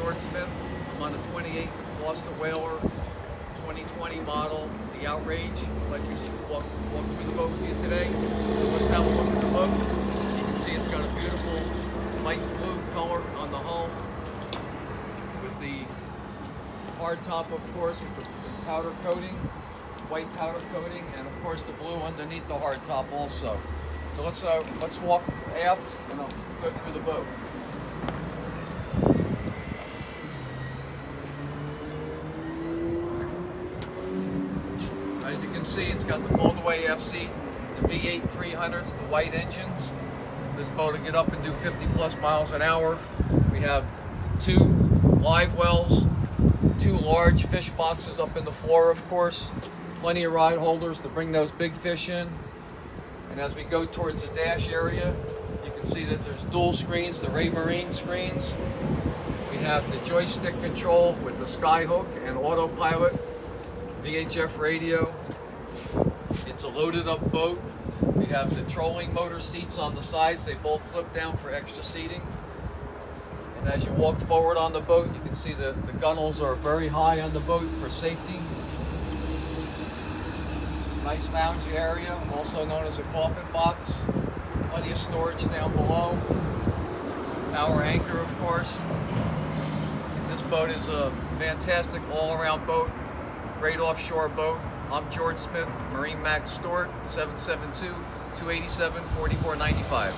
Stuart Smith. I'm on a 28 Boston Whaler 2020 model, the Outrage. I'd like to walk through the boat with you today. So let's have a look at the boat. You can see it's got a beautiful light blue color on the hull with the hard top, of course, with the powder coating, white powder coating, and of course the blue underneath the hard top also. So let's walk aft and I'll go through the boat. So as you can see, it's got the fold-away aft seat, the V8 300s, the white engines. This boat will get up and do 50 plus miles an hour. We have 2 live wells, 2 large fish boxes up in the floor, of course. Plenty of ride holders to bring those big fish in. And as we go towards the dash area, you can see that there's dual screens, the Marine screens. We have the joystick control with the skyhook and autopilot, VHF radio. It's a loaded up boat. We have the trolling motor seats on the sides. They both flip down for extra seating. And as you walk forward on the boat, you can see the gunnels are very high on the boat for safety. Nice lounge area, also known as a coffin box. Plenty of storage down below. Power anchor, of course. This boat is a fantastic all-around boat, great offshore boat. I'm George Smith, MarineMax Stuart, 772-287-4495.